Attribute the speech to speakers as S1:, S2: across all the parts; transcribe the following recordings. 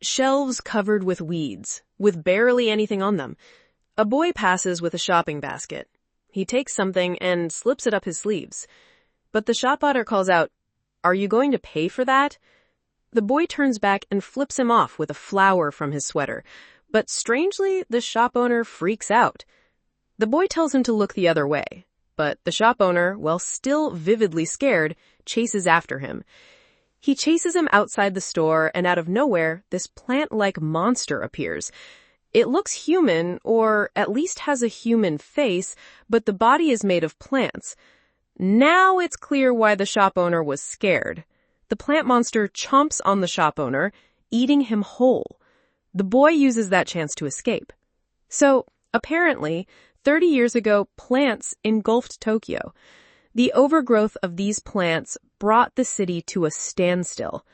S1: Shelves covered with weeds, with barely anything on them. A boy passes with a shopping basket. He takes something and slips it up his sleeves. But the shop owner calls out, "Are you going to pay for that?" The boy turns back and flips him off with a flower from his sweater. But strangely, the shop owner freaks out. The boy tells him to look the other way. But the shop owner, while still vividly scared, chases after him. He chases him outside the store, and out of nowhere, this plant-like monster appears. It looks human, or at least has a human face, but the body is made of plants. Now it's clear why the shop owner was scared. The plant monster chomps on the shop owner, eating him whole. The boy uses that chance to escape. So, apparently, 30 years ago, plants engulfed Tokyo. The overgrowth of these plants brought the city to a standstill.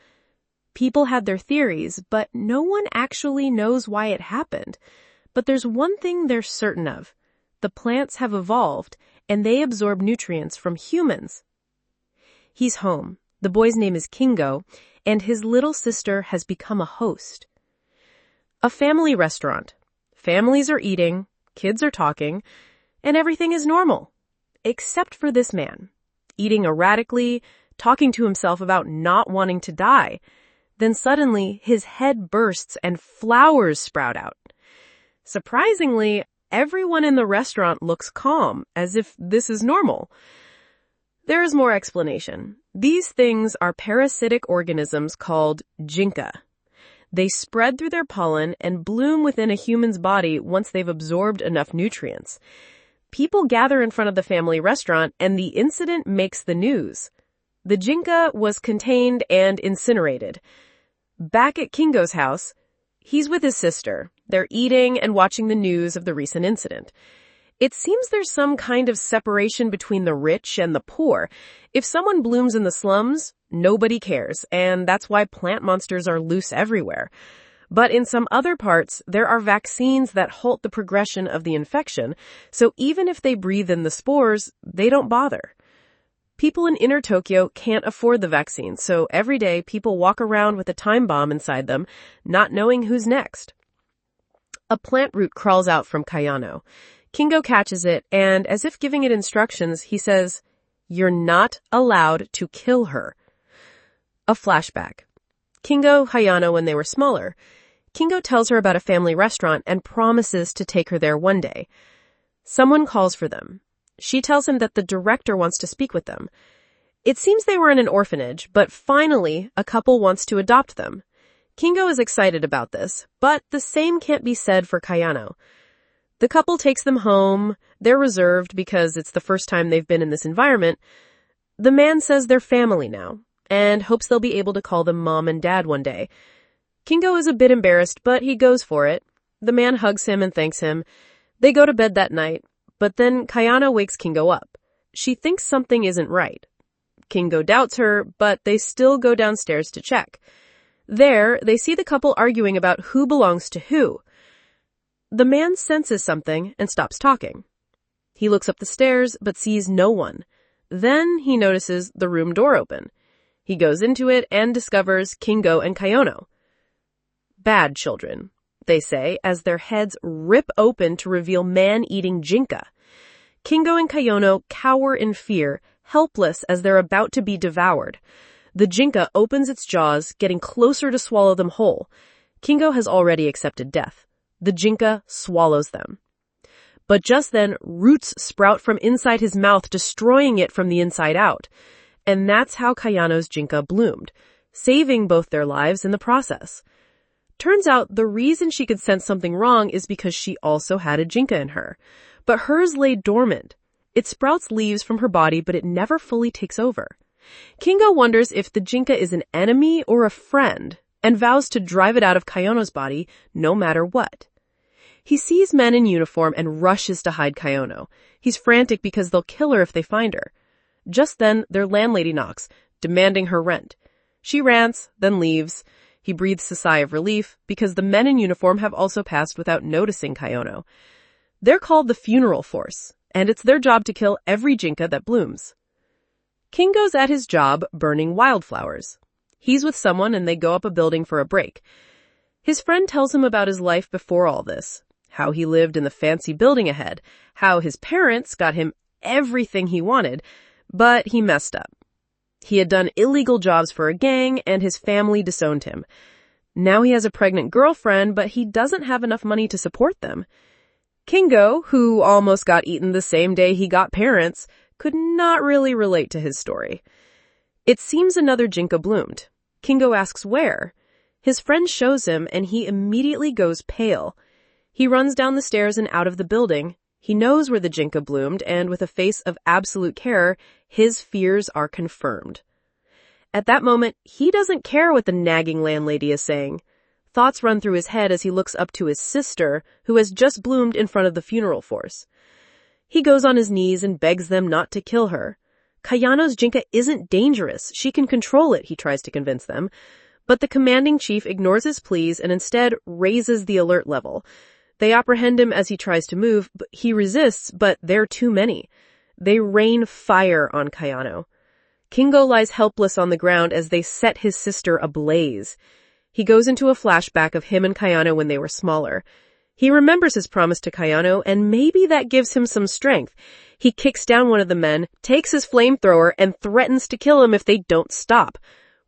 S1: People had their theories, but no one actually knows why it happened. But there's one thing they're certain of. The plants have evolved, and they absorb nutrients from humans. He's home. The boy's name is Kingo, and his little sister has become a host. A family restaurant. Families are eating, kids are talking, and everything is normal. Except for this man, eating erratically, talking to himself about not wanting to die. Then suddenly, his head bursts and flowers sprout out. Surprisingly, everyone in the restaurant looks calm, as if this is normal. There is more explanation. These things are parasitic organisms called Jinka. They spread through their pollen and bloom within a human's body once they've absorbed enough nutrients. People gather in front of the family restaurant, and the incident makes the news. The Jinka was contained and incinerated. Back at Kingo's house, he's with his sister. They're eating and watching the news of the recent incident. It seems there's some kind of separation between the rich and the poor. If someone blooms in the slums, nobody cares, and that's why plant monsters are loose everywhere. But in some other parts, there are vaccines that halt the progression of the infection, so even if they breathe in the spores, they don't bother. People in inner Tokyo can't afford the vaccine, so every day people walk around with a time bomb inside them, not knowing who's next. A plant root crawls out from Kayano. Kingo catches it, and as if giving it instructions, he says, "You're not allowed to kill her." A flashback. Kingo, Kayano when they were smaller. Kingo tells her about a family restaurant and promises to take her there one day. Someone calls for them. She tells him that the director wants to speak with them. It seems they were in an orphanage, but finally, a couple wants to adopt them. Kingo is excited about this, but the same can't be said for Kayano. The couple takes them home. They're reserved because it's the first time they've been in this environment. The man says they're family now, and hopes they'll be able to call them mom and dad one day. Kingo is a bit embarrassed, but he goes for it. The man hugs him and thanks him. They go to bed that night, but then Kayano wakes Kingo up. She thinks something isn't right. Kingo doubts her, but they still go downstairs to check. There, they see the couple arguing about who belongs to who. The man senses something and stops talking. He looks up the stairs, but sees no one. Then he notices the room door open. He goes into it and discovers Kingo and Kayano. "Bad children," they say, as their heads rip open to reveal man-eating Jinka. Kingo and Kayano cower in fear, helpless as they're about to be devoured. The Jinka opens its jaws, getting closer to swallow them whole. Kingo has already accepted death. The Jinka swallows them. But just then, roots sprout from inside his mouth, destroying it from the inside out. And that's how Kayano's Jinka bloomed, saving both their lives in the process. Turns out the reason she could sense something wrong is because she also had a Jinka in her. But hers lay dormant. It sprouts leaves from her body, but it never fully takes over. Kingo wonders if the Jinka is an enemy or a friend, and vows to drive it out of Kayano's body no matter what. He sees men in uniform and rushes to hide Kayano. He's frantic because they'll kill her if they find her. Just then, their landlady knocks, demanding her rent. She rants, then leaves. He breathes a sigh of relief because the men in uniform have also passed without noticing Kayano. They're called the funeral force, and it's their job to kill every Jinka that blooms. Kingo's at his job burning wildflowers. He's with someone and they go up a building for a break. His friend tells him about his life before all this, how he lived in the fancy building ahead, how his parents got him everything he wanted, but he messed up. He had done illegal jobs for a gang, and his family disowned him. Now he has a pregnant girlfriend, but he doesn't have enough money to support them. Kingo, who almost got eaten the same day he got parents, could not really relate to his story. It seems another Jinka bloomed. Kingo asks where. His friend shows him, and he immediately goes pale. He runs down the stairs and out of the building. He knows where the Jinka bloomed, and with a face of absolute terror, his fears are confirmed. At that moment, he doesn't care what the nagging landlady is saying. Thoughts run through his head as he looks up to his sister, who has just bloomed in front of the funeral force. He goes on his knees and begs them not to kill her. Kayano's Jinka isn't dangerous. She can control it, he tries to convince them. But the commanding chief ignores his pleas and instead raises the alert level. They apprehend him as he tries to move, but he resists, but they're too many. They rain fire on Kayano. Kingo lies helpless on the ground as they set his sister ablaze. He goes into a flashback of him and Kayano when they were smaller. He remembers his promise to Kayano, and maybe that gives him some strength. He kicks down one of the men, takes his flamethrower, and threatens to kill him if they don't stop.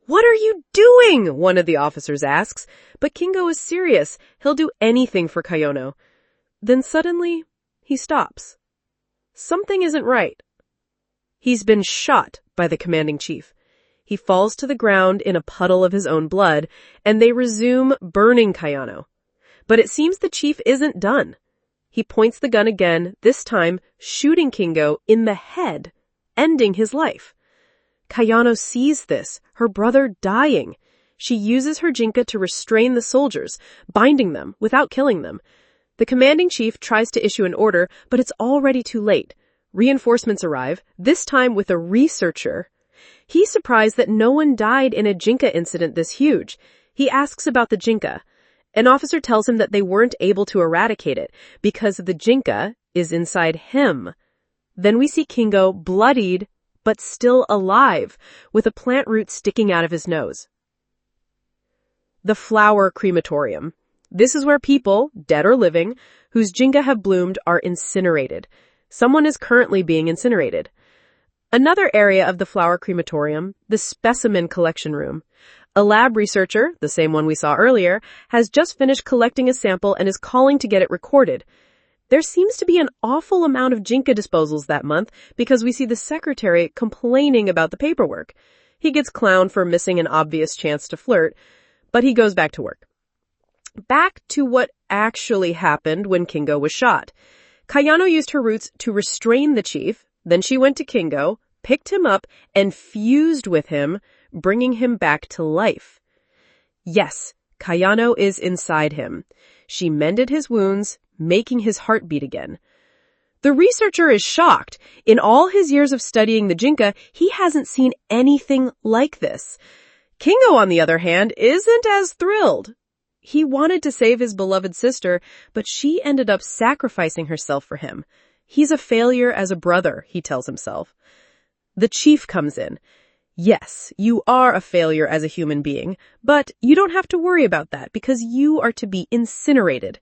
S1: "What are you doing?" one of the officers asks. But Kingo is serious. He'll do anything for Kayano. Then suddenly, he stops. Something isn't right. He's been shot by the commanding chief. He falls to the ground in a puddle of his own blood, and they resume burning Kayano. But it seems the chief isn't done. He points the gun again, this time shooting Kingo in the head, ending his life. Kayano sees this, her brother dying. She uses her Jinka to restrain the soldiers, binding them without killing them. The commanding chief tries to issue an order, but it's already too late. Reinforcements arrive, this time with a researcher. He's surprised that no one died in a Jinka incident this huge. He asks about the Jinka. An officer tells him that they weren't able to eradicate it because the Jinka is inside him. Then we see Kingo bloodied, but still alive, with a plant root sticking out of his nose. The flower crematorium. This is where people, dead or living, whose Jinka have bloomed are incinerated. Someone is currently being incinerated. Another area of the flower crematorium, the specimen collection room. A lab researcher, the same one we saw earlier, has just finished collecting a sample and is calling to get it recorded. There seems to be an awful amount of Jinka disposals that month because we see the secretary complaining about the paperwork. He gets clowned for missing an obvious chance to flirt, but he goes back to work. Back to what actually happened when Kingo was shot. Kayano used her roots to restrain the chief, then she went to Kingo, picked him up, and fused with him, bringing him back to life. Yes, Kayano is inside him. She mended his wounds, making his heart beat again. The researcher is shocked. In all his years of studying the Jinka, he hasn't seen anything like this. Kingo, on the other hand, isn't as thrilled. He wanted to save his beloved sister, but she ended up sacrificing herself for him. He's a failure as a brother, he tells himself. The chief comes in. Yes, you are a failure as a human being, but you don't have to worry about that because you are to be incinerated.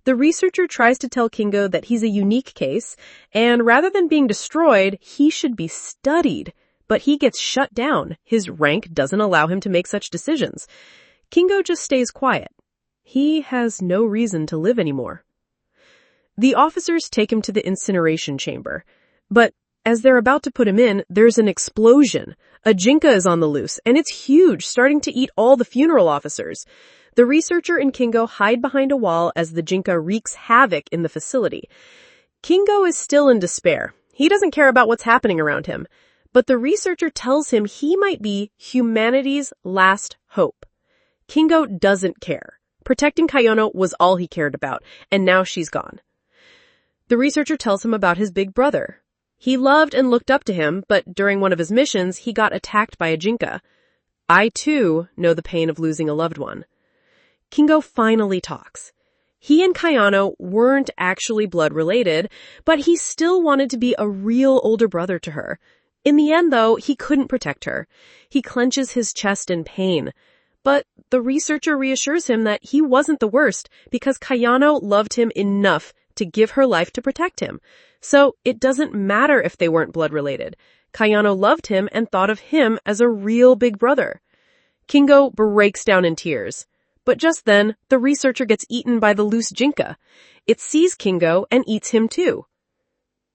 S1: The researcher tries to tell Kingo that he's a unique case, and rather than being destroyed, he should be studied. But he gets shut down. His rank doesn't allow him to make such decisions. Kingo just stays quiet. He has no reason to live anymore. The officers take him to the incineration chamber. But as they're about to put him in, there's an explosion. A Jinka is on the loose, and it's huge, starting to eat all the funeral officers. The researcher and Kingo hide behind a wall as the Jinka wreaks havoc in the facility. Kingo is still in despair. He doesn't care about what's happening around him. But the researcher tells him he might be humanity's last hope. Kingo doesn't care. Protecting Kayano was all he cared about, and now she's gone. The researcher tells him about his big brother. He loved and looked up to him, but during one of his missions, he got attacked by a Jinka. I, too, know the pain of losing a loved one. Kingo finally talks. He and Kayano weren't actually blood-related, but he still wanted to be a real older brother to her. In the end, though, he couldn't protect her. He clenches his chest in pain. But the researcher reassures him that he wasn't the worst because Kayano loved him enough to give her life to protect him. So it doesn't matter if they weren't blood-related. Kayano loved him and thought of him as a real big brother. Kingo breaks down in tears. But just then, the researcher gets eaten by the loose Jinka. It sees Kingo and eats him too.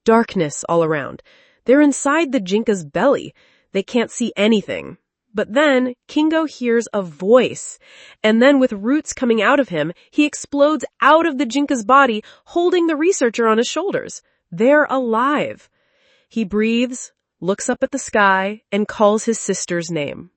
S1: Darkness all around. They're inside the Jinka's belly. They can't see anything. But then, Kingo hears a voice. And then with roots coming out of him, he explodes out of the Jinka's body, holding the researcher on his shoulders. They're alive. He breathes, looks up at the sky, and calls his sister's name.